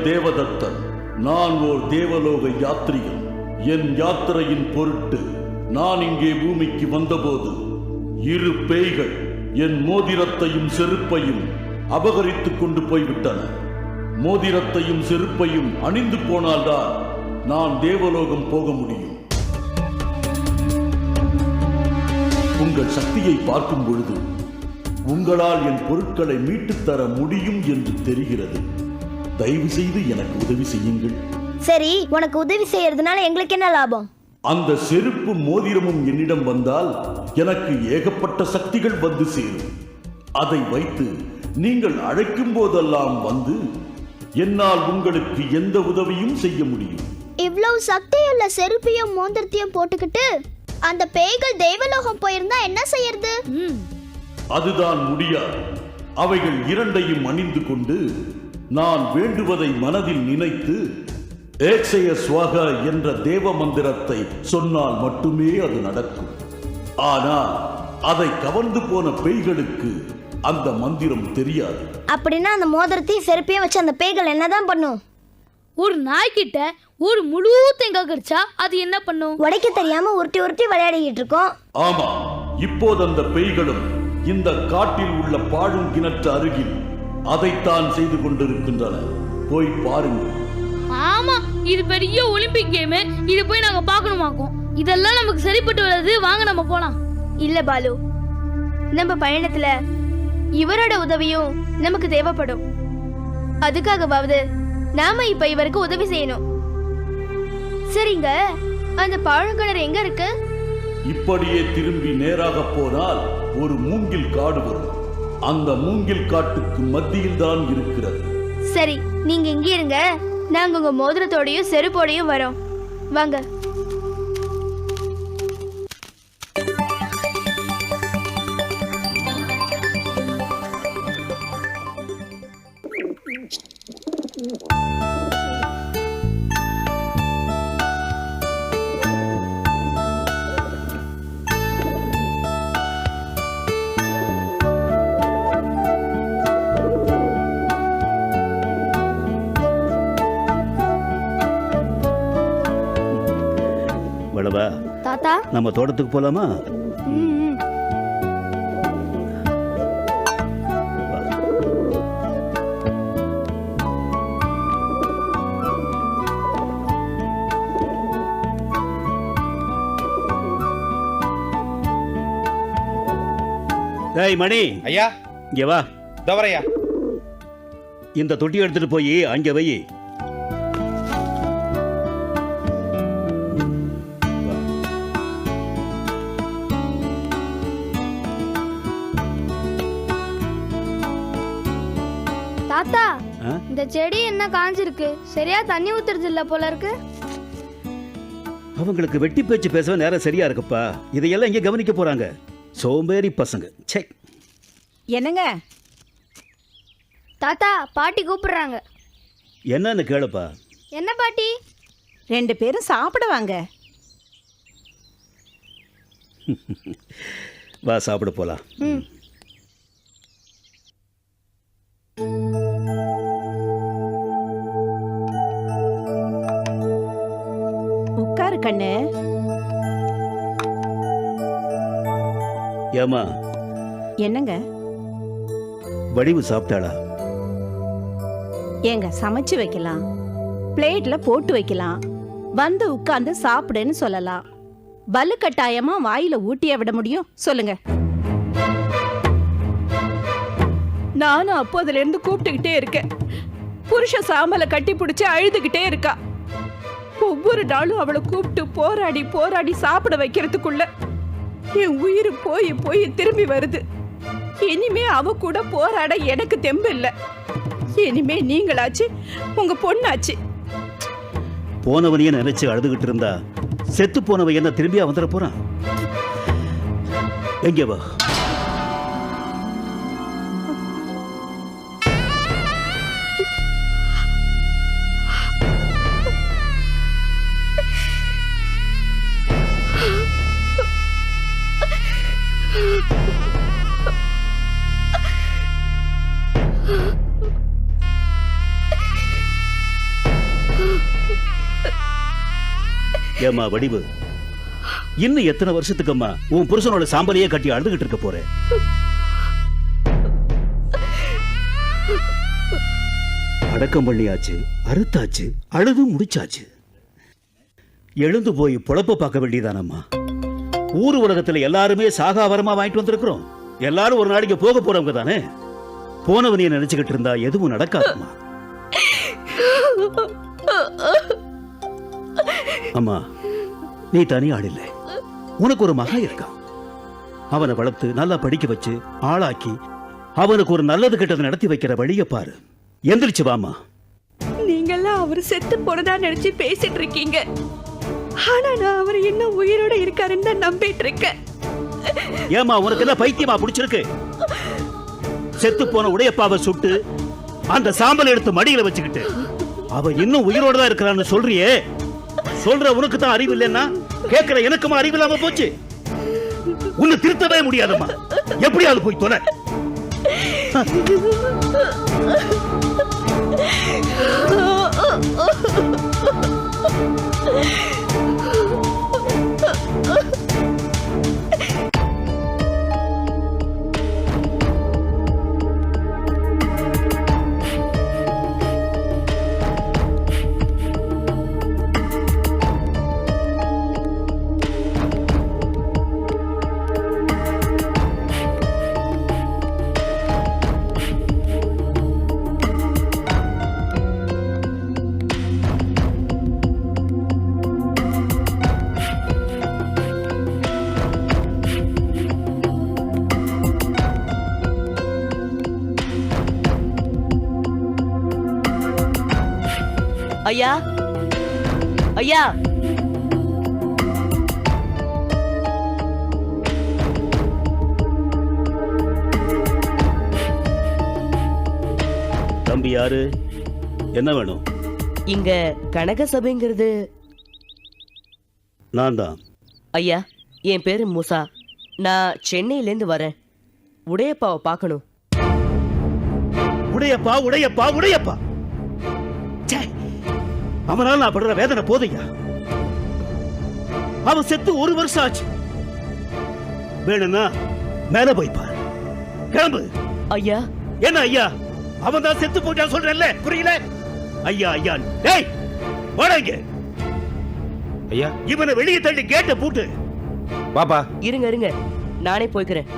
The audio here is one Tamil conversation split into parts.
தேவதத்தன். நான் ஓர் தேவலோக யாத்ரிகன். என் யாத்திரையின் பொருட்டு நான் இங்கே பூமிக்கு வந்தபோது இரு பேய்கள் என் மோதிரத்தையும் செருப்பையும் அபகரித்துக் கொண்டு போய்விட்டன. மோதிரத்தையும் செருப்பையும் அணிந்து போனால்தான் நான் தேவலோகம் போக முடியும். உங்கள் சக்தியை பார்க்கும் பொழுது உங்களால் என் பொருட்களை மீட்டுத் தர முடியும் என்று தெரிகிறது. தயவு செய்து எனக்கு உதவி செய்யுங்கள். சரி, உனக்கு உதவி செய்யறதுனால எங்களுக்கு என்ன லாபம்? அந்த செருப்பு மோதிரமும் என்னிடம் வந்தால் எனக்கு ஏகப்பட்ட சக்திகள் வந்து சேரும். அதை வைத்து நீங்கள் அழைக்கும் போதெல்லாம் வந்து என்னால் உங்களுக்கு எந்த உதவியும் செய்ய முடியும். இவ்வளவு சக்தியுள்ள செருப்பையும் மோதிரத்தையும் போட்டுக்கிட்டு அந்த பேய்கள் தேவலோகம் போயிருந்தா என்ன செய்யறது? அதுதான் முடியாது. அவைகள் இரண்டையும் அணிந்து கொண்டு நான் வேண்டுவதை மனதில் நினைத்து ஏக்ஷய ஸ்வாகா என்ற தேவ மந்திரத்தை சொன்னால் மட்டுமே அது நடக்கும். ஆனால் அதை கவர்ந்து போன பேய்களுக்கு அந்த மந்திரம் தெரியாது. அப்படின்னா அந்த மோதிரத்தையும் செருப்பையும் வச்சு அந்த பேய்கள் என்னதான் பண்ணும்? ஒரு நாய்கிட்ட ஒரு முழு தேங்காய் கடிச்சா அது என்ன பண்ணும்? உடைக்க தெரியாம உருட்டி உருட்டி விளையாடிக்கிட்டு இருக்கோம். ஆமா, இப்போது அந்த பேய்களும் இந்த காட்டில் உள்ள பாழும் கிணற்று அருகில் அதைத்தான் செய்து கொண்டிருக்கின்றன. போய் பாருங்கள். ஆமா, இது பெரிய ஒலிம்பிக் கேம். இது போய் நாங்க பார்க்கணுமாக்கும். இதெல்லாம் நமக்கு சரிப்பட்டு வராது. வாங்க நம்ம போலாம். இல்ல பாலு, நம்ம பயணத்துல இவரோட உதவியும் நமக்கு தேவைப்படும். அதுக்காகவாவது நாம இப்ப இவருக்கு உதவி செய்யணும். சரிங்க, அந்த பாழக்கிணறு எங்க இருக்கு? இப்படியே திரும்பி நேராக போனால் ஒரு மூங்கில் காடு வரும். அந்த மூங்கில் காட்டுக்கு மத்தியில் தான் இருக்கிறது. சரி, நீங்க இங்க இருங்க. நாங்க உங்க மோதிரத்தோடையும் செருப்போடையும் வரோம். வாங்க. தாத்தா, நம்ம தோட்டத்துக்கு போலாமா? டேய் மணி. ஐயா. இங்க வா. தவறையா. இந்த தொட்டி எடுத்துட்டு போய் அங்க வை. தாத்தா, இந்த செடி என்ன காஞ்சிருக்கு? சரியா தண்ணி ஊத்துறது இல்ல போல இருக்கு. அவங்களுக்கு வெட்டி பேச்சு பேச நேரம் சரியா இருக்குப்பா. இதையெல்லாம் இங்க கவனிக்க போறாங்க. சோம்பேறி பசங்க. சே. என்னங்க? தாத்தா, பாட்டி கூப்பிடுறாங்க. என்னன்னு கேளுப்பா. என்ன பாட்டி? 2 பேரும் சாப்பிட வாங்க. வா, சாப்பிட போலாம். உட்காரு கண்ணு. ஏமா? என்னங்க? வடிவு சாப்பிட்டாளா? ஏங்க, சமைச்சு வைக்கலாம், பிளேட்ல போட்டு வைக்கலாம், வந்து உட்கார்ந்து சாப்பிடுன்னு சொல்லலாம். பலு கட்டாயமா வாயில ஊட்டிய விட முடியும்? சொல்லுங்க. நானும் அப்போதுல இருந்து கூப்பிட்டுக்கிட்டே இருக்கேன். புருஷ சாம்பலை கட்டி பிடிச்சு அழுதுகிட்டே இருக்கா. ஒவ்வொரு நாளும் அவளை கூப்பிட்டு போராடி போராடி சாப்பிட வைக்கிறதுக்குள்ள என் உயிர் போய் போய் திரும்பி வருது. இனிமே அவ கூட போராட எனக்கு தெம்பு இல்லை. இனிமே நீங்களாச்சு, உங்க பொண்ணாச்சு. போனவனையே நினைச்சு அழுதுகிட்டு இருந்தா செத்து போனவன் என்ன திரும்பியா வந்துட போறான்? எங்கே வா. ஏமா வடிவு, இன்னும் எத்தனை வருஷத்துக்கும்மா உன் புருஷனோட சாம்பலையே கட்டி அழுதுகிட்டு இருக்க போற? அடக்கம் பண்ணியாச்சு, அறுத்தாச்சு, அழுது முடிச்சாச்சு. எழுந்து போய் பொழப்ப பார்க்க வேண்டியதானம்மா. ஊர் உலகத்துல எல்லாருமே சாகாவரமா வாங்கிட்டு வந்திருக்கிறோம். எல்லாரும் ஒரு நாளைக்கு போக போறவங்க தானே. போனவனைய நினைச்சுக்கிட்டு இருந்தா எதுவும் நடக்காதம்மா. அம்மா, நீ தனி ஆள் இல்லை. உனக்கு ஒரு மகன் இருக்கான். அவனை வளர்த்து நல்லா படிக்க வச்சு ஆளாக்கி அவனுக்கு ஒரு நல்லது கெட்டது நடத்தி வைக்கிற வழியை பாரு. எந்திரிச்சு வாமா. நீங்கெல்லாம் அவர் செத்து போனதா நினைச்சு பேசிட்டு இருக்கீங்க. ஆனா நான் அவர் இன்னும் உயிரோட இருக்காருன்னு தான் நம்பிட்டு இருக்கேன். ஏமா, உனக்கு என்ன பைத்தியமா பிடிச்சிருக்கு? செத்து போன உடையப்பாவை சுட்டு அந்த சாம்பல் எடுத்து மடியில வச்சுக்கிட்டு அவ இன்னும் உயிரோட தான் இருக்கிறான்னு சொல்றியே. சொல்ற உனக்கு தான் அறிவு இல்லைன்னா கேட்கிற எனக்குமா அறிவு இல்லாம போச்சு? உன்னை திருத்தவே முடியாதம்மா. எப்படியாவது போய் தொலை. ஐயா, ஐயா, தம்பி யாரு? என்ன வேணும்? இங்க கனக சபைங்கிறது. நான் தான். ஐயா, என் பேரு மூசா. நான் சென்னையிலேருந்து வரேன். உடையப்பாவை பார்க்கணும். உடையப்பா, உடையப்பா, உடையப்பா. அவனால் நான் படுற வேதனை போதையா? அவன் செத்து 1 வருஷம் ஆச்சு. வேணும்னா மேல போய் பாரு. கிளம்பு. ஐயா, என்ன ஐயா? அவன் தான் செத்து போயிட்டான் சொல்றேன்ல, புரியல? ஐயா ஐயா, டேய் வாடங்க. ஐயா, இவனை வெளியே தள்ளி கேட்ட பூட்டு. பாப்பா. இருங்க இருங்க, நானே போய்க்கிறேன்.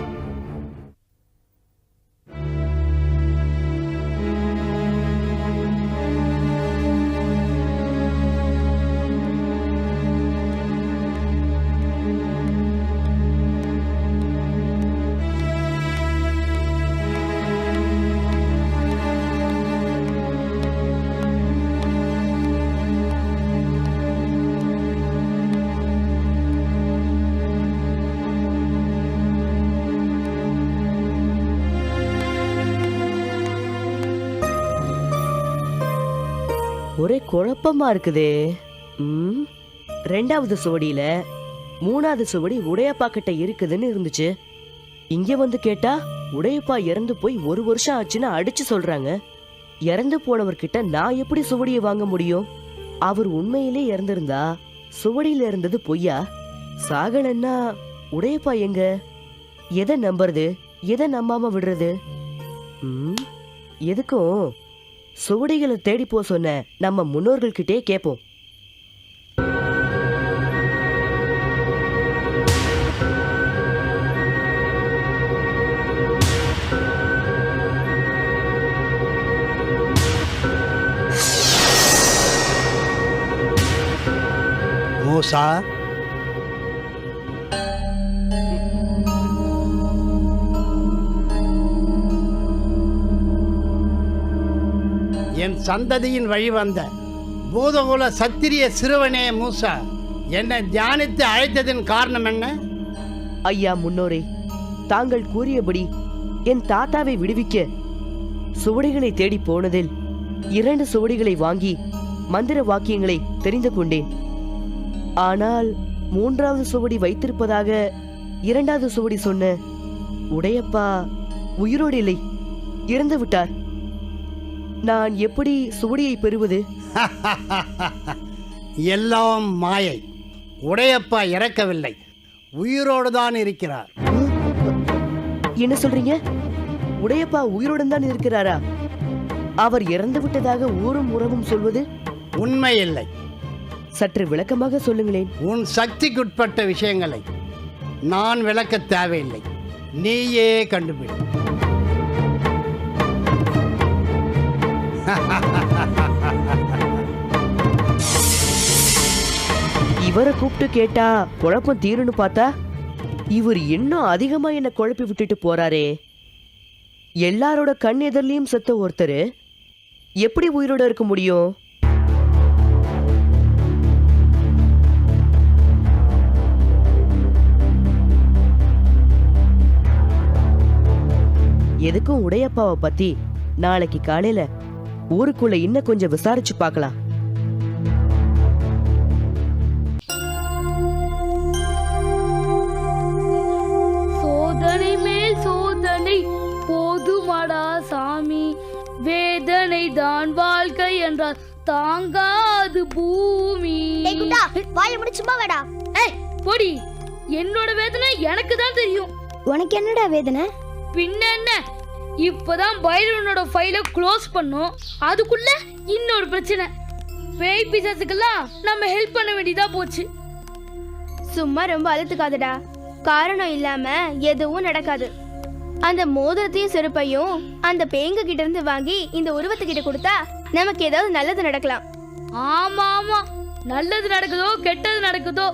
ஒரே குழப்பமா இருக்குதே. 2வது சுவடியில 3வது சுவடி உடையப்பா கிட்ட இருக்குதுன்னு இருந்துச்சு. இங்க வந்து கேட்டா உடையப்பா இறந்து போய் 1 வருஷம் ஆச்சுன்னு அடிச்சு சொல்றாங்க. இறந்து போனவர்கிட்ட நான் எப்படி சுவடியை வாங்க முடியும்? அவர் உண்மையிலே இறந்திருந்தா சுவடியில இருந்தது பொய்யா? சாகலன்னா உடையப்பா எங்க? எதை நம்புறது, எதை நம்பாம விடுறது? எதுக்கும் சுவடிகளை தேடி போ சொன்ன நம்ம முன்னோர்கள் கிட்டே கேட்போம். மூசா, என் சந்ததியின் வழி வந்த பூதகுல சத்திரிய சிறுவனே மூசா, என்னை தியானித்து அழைத்ததின் காரணம் என்ன? ஐயா முன்னோரே, தாங்கள் கூறியபடி என் தாத்தாவை விடுவிக்க சுவடிகளை தேடி போனதில் 2 சுவடிகளை வாங்கி மந்திர வாக்கியங்களை தெரிந்து கொண்டேன். ஆனால் 3வது சுவடி வைத்திருப்பதாக 2வது சுவடி சொன்ன உடையப்பா உயிரோடு இல்லை, இறந்து விட்டார். நான் எப்படி சுவடியை பெறுவது? எல்லாம் மாயை. உடையப்பா இறக்கவில்லை, உயிரோடு தான் இருக்கிறார். என்ன சொல்றீங்க? உடையப்பா உயிருடன் தான் இருக்கிறாரா? அவர் இறந்து விட்டதாக ஊரும் உறவும் சொல்வது உண்மை இல்லை. சற்று விளக்கமாக சொல்லுங்களேன். உன் சக்திக்குட்பட்ட விஷயங்களை நான் விளக்க தேவையில்லை, நீயே கண்டுபிடி. இவரை கூப்பிட்டு கேட்டா குழப்பம் தீருன்னு பார்த்தா இவர் இன்னும் அதிகமா என்ன குழப்பி விட்டுட்டு போறாரே. எல்லாரோட கண் எதிரிலையும் செத்த ஒருத்தர் எப்படி உயிரோட இருக்க முடியும்? எதுக்கும் உடையப்பாவை பத்தி நாளைக்கு காலையில ஊருக்குள்ள இன்னும் கொஞ்சம் விசாரிச்சு பார்க்கலாம். சோதனை மேல் சோதனை போதுமாடா சாமி, வேதனை தான் வாழ்க்கை என்றால் தாங்காது பூமி. டேய் குண்டா, வாயை மூடி சும்மா வாடா. ஏய் போடி, என்னோட வேதனை எனக்கு தான் தெரியும். உனக்கு என்னடா வேதனை? பின்ன என்ன, இப்பதான் பைரவனோட ஃபைலை க்ளோஸ் பண்ணோம், அதுக்குள்ள இன்னொரு பிரச்சனை. பேய் பிசாசுக்கெல்லாம் நம்ம ஹெல்ப் பண்ண வேண்டியதா போச்சு. சும்மா ரொம்ப அழுத்துக்காதடா. காரணம் இல்லாம எதுவும் நடக்காது. அந்த மோதிரத்தையும் செருப்பையும் அந்த பேங்க கிட்ட இருந்து வாங்கி இந்த உருவத்துக்கிட்ட கொடுத்தா நமக்கு ஏதாவது நல்லது நடக்கலாம். ஆமா ஆமா, நல்லது நடக்குதோ கெட்டது நடக்குதோ,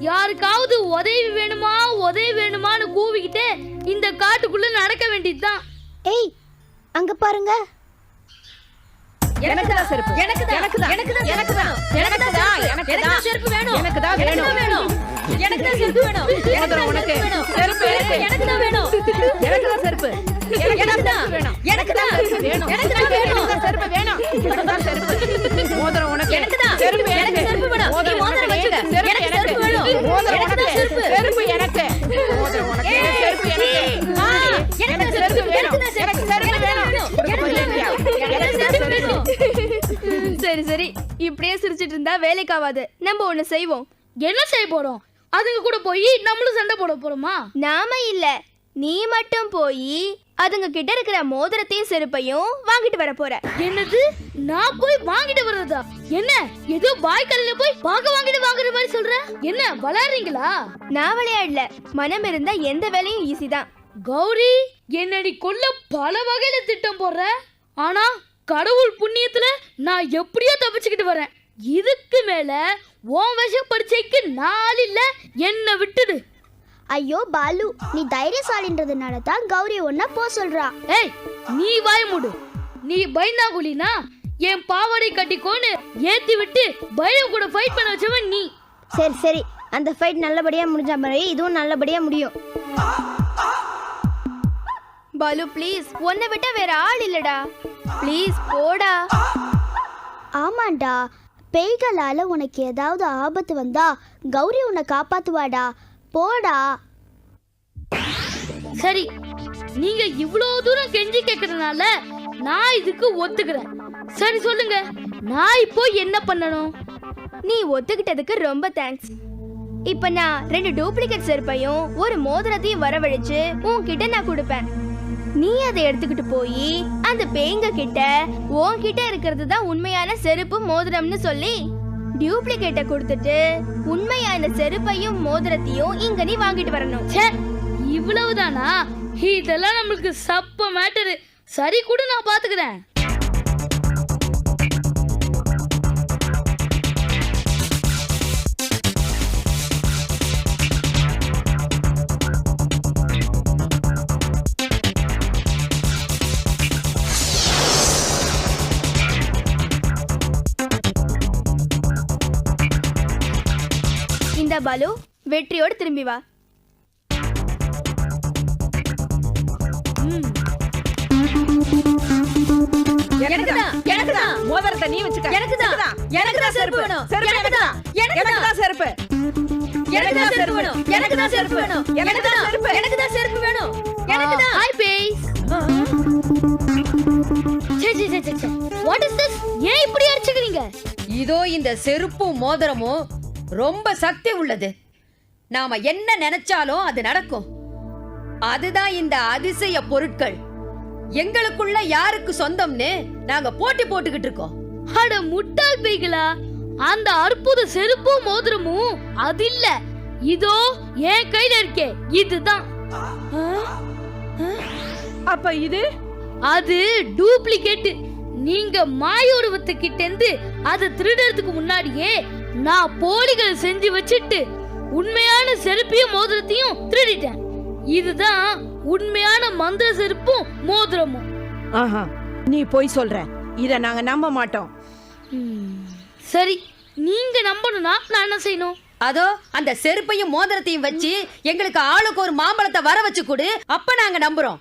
யாருக்காவது உதவி வேணுமா உதவி வேணுமான்னு கூவிக்கிட்டே இந்த காட்டுக்குள்ள நடக்க வேண்டியதுதான். ஏய் அங்க பாருங்க. எனக்கு தான் செருப்பு, எனக்கு தான், எனக்கு தான், எனக்கு தான், எனக்கு தான், எனக்கு தான், எனக்கு தான் செருப்பு வேணும், எனக்கு தான் வேணும், எனக்கு தான் செருப்பு வேணும், மோதிரம் உனக்கு, செருப்பு எனக்கு தான் வேணும், எனக்கு தான் செருப்பு, எனக்கு தான் வேணும், எனக்கு தான் வேணும், எனக்கு தான் வேணும், செருப்பு வேணும், எனக்கு தான் செருப்பு, மோதிரம் உனக்கு, எனக்கு தான் செருப்பு, எனக்கு செருப்பு வேணும், மோதிரம் உனக்கு, எனக்கு செருப்பு வேணும், மோதிரம் உனக்கு, செருப்பு எனக்கு, மோதிரம் உனக்கு, செருப்பு எனக்கு, எனக்கு செருப்பு வேணும், எனக்கு செருப்பு வேணும். சரி சரி, இப்படியே சிரிச்சிட்டு இருந்தா வேலைக்காவாது. நம்ம ஒண்ணு செய்வோம். என்ன செய்ய போறோம்? அதுங்க கூட போய் நம்மளும் சண்டை போட போறோமா? நாம இல்ல, நீ மட்டும் போய் அதுங்க கிட்ட இருக்கிற மோதிரத்தையும் செருப்பையும் வாங்கிட்டு வர போற. என்னது, நான் போய் வாங்கிட்டு வர்றதா? என்ன ஏதோ பாய்க்கல்ல போய் பாக்க வாங்கிட்டு வாங்குற மாதிரி சொல்ற? என்ன விளையாடுறீங்களா? நான் விளையாடல, மனம் இருந்தா எந்த வேலையும் ஈஸி தான். கௌரி, என்னடி கொல்ல பல வகையில திட்டம் போடுற, ஆனா கடவுள் புண்ணியத்துல நான் எப்படியோ தப்பிச்சுக்கிட்டு வரேன். இதுக்கு மேல உன் விஷம் பரிச்சைக்கு நாள் இல்ல, என்ன விட்டுடு. ஐயோ பாலு, நீ தைரியசாலின்றதுனால தான் கௌரி ஒன்னா போ சொல்றா. ஏய் நீ வாய மூடு. நீ பயந்தாங்குலினா என் பாவாடை கட்டிக்கோன்னு ஏத்தி விட்டு பைரவ கூட ஃபைட் பண்ண வச்சவன் நீ. சரி சரி, அந்த ஃபைட் நல்லபடியா முடிஞ்ச மாதிரி இதுவும் நல்லபடியா முடியும். பாலு ப்ளீஸ், உன்னை விட்டா வேற ஆள் இல்லடா, ப்ளீஸ் போடா. ஆமாண்டா, பேய்களால உனக்கு ஏதாவது ஆபத்து வந்தா கௌரி உன்னை காப்பாத்துவாடா, போடா. சரி, நீங்க இவ்வளவு தூரம் கெஞ்சி கேக்குறதுனால நான் இதுக்கு ஒத்துக்கிறேன். சரி சொல்லுங்க, நான் இப்போ என்ன பண்ணணும்? நீ ஒத்துக்கிட்டதுக்கு ரொம்ப தேங்க்ஸ். இப்ப நான் 2 டூப்ளிகேட் செருப்பையும் ஒரு மோதிரத்தையும் வரவழைச்சு உன்கிட்ட நான் கொடுப்பேன். நீ அதை எடுத்துக்கிட்டு போய் அந்த பேங்க கிட்ட உன்கிட்ட இருக்கிறது தான் உண்மையான செருப்பு மோதிரம்னு சொல்லி டியூப்ளிகேட்டை கொடுத்துட்டு உண்மையான செருப்பையும் மோதிரத்தையும் இங்க நீ வாங்கிட்டு வரணும். ச்சே, இவ்வளவுதானா? இதெல்லாம் நம்மளுக்கு சப்ப மேட்டரு. சரி கூட, நான் பாத்துக்கிறேன். இந்த பாலு, வெற்றியோடு திரும்பி வா. எனக்கு தான் மோதிரத்தை நீ வச்சுக்க, எனக்கு தான் செருப்பு வேணும், எனக்கு தான் செருப்பு, எனக்கு தான் செருப்பு வேணும், எனக்கு தான் செருப்பு வேணும், எனக்கு தான் செருப்பு, எனக்கு தான் செருப்பு வேணும், எனக்கு தான். Hi Bayes. Say say say say, what is this? ஏன் இப்படி அடிச்சுக்கிறீங்க? இதோ இந்த செருப்பும் மோதிரமும் ரொம்ப சக்தி உள்ளது. நாம என்ன நினைச்சாலும் அது நடக்கும். அதுதான் இந்த அதிசய பொருட்கள். எங்களுக்குள்ள யாருக்கு சொந்தம்னு நாங்க போட்டி போட்டுக்கிட்டு இருக்கோம். அட முட்டாள் பேய்களா, அந்த அற்புத செருப்பும் மோதிரமும் அது இல்ல, இதோ என் கையில இருக்கே இதுதான். அப்ப இது அது டூப்ளிகேட். நீங்க மாயோருவத்துக்கிட்ட இருந்து அதை திருடுறதுக்கு முன்னாடியே நான் போலிகளை செஞ்சு வச்சுட்டு உண்மையான செருப்பையும் மோதிரத்தையும் திருடிட்டேன். இதுதான் உண்மையான மந்திர செருப்பும் மோதிரமும். ஆஹா, நீ போய் சொல்ற, இத நாங்க நம்ப மாட்டோம். சரி, நீங்க நம்பணும்னா நான் என்ன செய்யணும்? அதோ அந்த செருப்பையும் மோதிரத்தையும் வச்சு எங்களுக்கு ஆளுக்கு ஒரு மாம்பழத்தை வர வச்சு கொடு, அப்ப நாங்க நம்புறோம்.